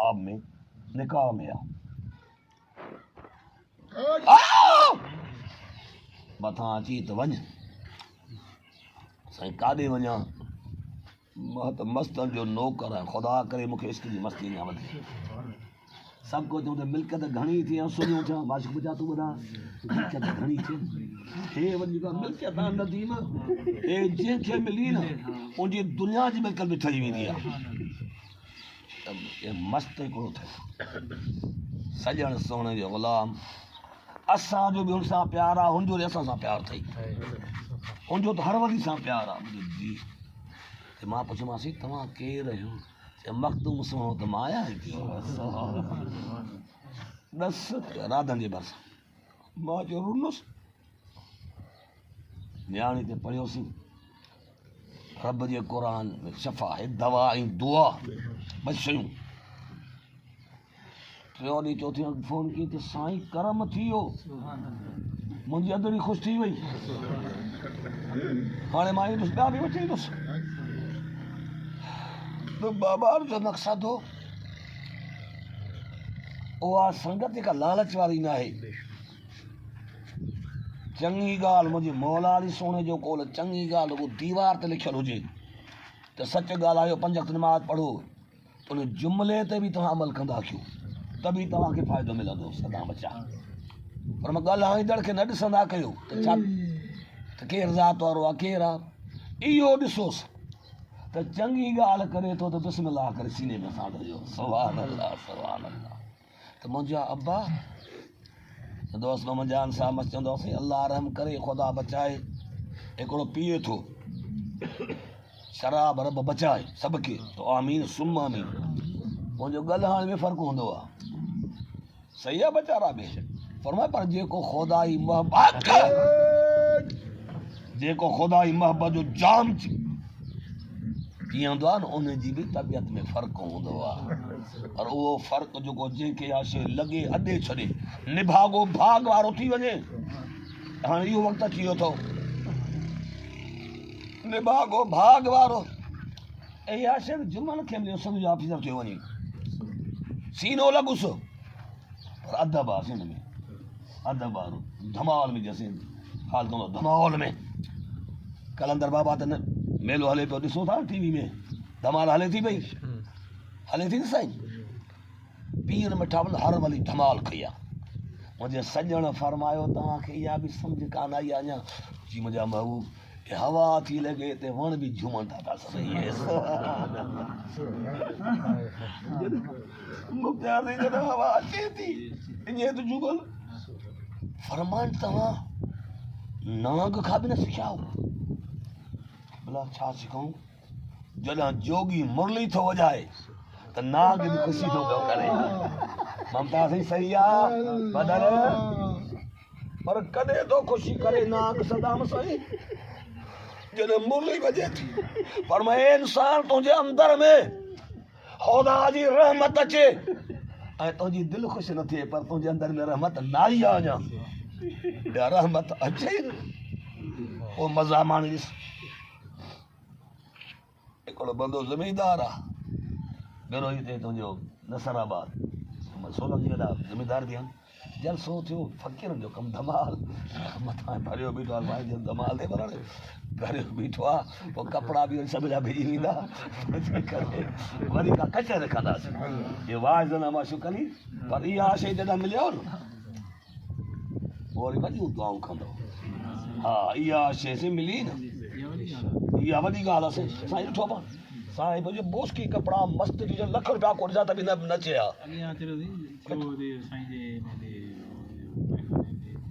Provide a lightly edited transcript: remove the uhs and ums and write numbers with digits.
ख्वाब में निकाह में मथां अची त वञ साईं काॾे वञा मां त मस्तनि जो नौकर आहियां ख़ुदा करे मूंखे इश्क जी मस्ती न वधे सभु कुझु चऊं त मिल्कियत घणी थी सुञूं थिया माशिक बचा तूं ॿुधां मिल्कियत घणी थी हे वञी मिल्कियत न थी न हे जंहिंखे मिली न उनजी दुनिया जी मिल्कियत बि ठही वेंदी आहे त मस्तु हिकिड़ो थिए सॼण सोणे जो ग़ुलाम असांजो बि हुन सां प्यारु आहे हुनजो बि असां सां प्यारु अथई हुनजो त हर वरी सां प्यारु आहे मुंहिंजी जी त मां पुछियोमांसि तव्हां केरु आहियो मख़दूम सुहिणो त मां आहियां दस राधनि जे भरिसां मां चयो रुनुसि न्याणी ते पढ़ियोसीं रब जे क़ुर में शफ़ा आहे दवा ऐं दुआ ॿ शयूं टियों ॾींहुं चौथे ॾींहुं फ़ोन कई त साईं करम थी वियो मुंहिंजी अदड़ी ख़ुशि थी वई हाणे मां ईंदुसि ॿिया बि वठी ईंदुसि तो बाबा जो मक़सदु हो उहा संगत जेका लालच वारी न आहे चङी ॻाल्हि मुंहिंजे मौला अली सोने जो कोल चङी ॻाल्हि उहो दीवार ते लिखियलु हुजे त सच ॻाल्हायो 5 वक़्त नमाज़ पढ़ो उन जुमिले ते बि तव्हां अमल कंदा कयो त बि तव्हांखे फ़ाइदो मिलंदो सदा बचा पर मां ॻाल्हाईंदड़ खे न ॾिसंदा कयो त छा त केरु ज़ात वारो आहे केरु आहे इहो ॾिसोसि त चङी ॻाल्हि करे थो त बिस्मिल्लाह करे सीने में सांढियो सुभान अल्लाह त मुंहिंजा अब्बा दोस्त मोहम्मद साहब मस्त चवंदो हुओसीं अल्लाह रहम करे ख़ुदा बचाए हिकिड़ो पीए थो शराब रब बचाए सभु खे त आमीन सुम आमीन मुंहिंजो ॻाल्हाइण में फ़र्क़ु हूंदो आहे सही आहे वीचारा बि फरमाए पर जेको ख़ुदा जी मोहबत जो जाम पीअंदो आहे न उनजी बि तबियत में फ़र्क़ु हूंदो आहे पर उहो फ़र्क़ु जेको जंहिंखे आहे शइ लॻे अॾे छॾे निभागो भाग वारो थी वञे हाणे इहो वक़्तु अची वियो अथव निभागो भाग वारो ऐं इहा शइ जुमन खे मिलियो सम्झो ऑफिसर थियो वञी सीनो लॻुसि पर अदब आहे सिंध में अदब वारो धमाल में जैसे हाल कंदो धमाल में कलंदर बाबा त न मेलो हले पियो ॾिसो था टीवी में धमाल हले थी पई हले थी न साईं पीर मिठा हर वली धमाल कई आहे मुंहिंजे सॼण फरमायो तव्हांखे इहा बि सम्झ कान आई आहे अञा जी मुंहिंजा महबूब हवा थी लॻे ते वण बि झूमनि था पिया सभई हवा अचे थी ईअं त झूमल फरमान तव्हां नांग खां बि न सिखियाओ भला छा सिखूं जॾहिं जोगी मुरली थो वॼाए त नाग बि ख़ुशी थो पियो करे ममता साईं सही आहे बदर पर कॾहिं थो ख़ुशी करे नाग सदाम साईं जॾहिं मुरली वॼे थी पर मैं इंसान तुंहिंजे अंदर में ख़ुदा जी रहमत अचे ऐं तुंहिंजी दिलि ख़ुशि न थिए पर तुंहिंजे अंदर में रहमत न आई आहे अञा रहमत अचे पोइ मज़ा माणी ॾिस हिकिड़ो बंदो ज़मीदार आहे ॿियो हिते तुंहिंजो नसराबाद 16 वॾा ज़मीदार बि आहिनि जलसो थियो फ़क़ीरनि जो कमु धमाल मथां भरियो बीठो आहे भाई धमाल ते भरण भरियो बीठो आहे पोइ कपिड़ा बि सभु जा भिॼी वेंदा वरी का कचे रखंदासीं इहो वाज़नामा शुकली पर इहा शइ जॾहिं मिलियो न पोइ वरी वॾियूं दुआऊं कंदो हा इहा शइ मिली न इहा वॾी ॻाल्हि आहे साईं ॾिठो पाण साईं मुंहिंजो बोस्की कपिड़ा मस्तु ॾिजो £1 रुपया कोटिजा त बि न चया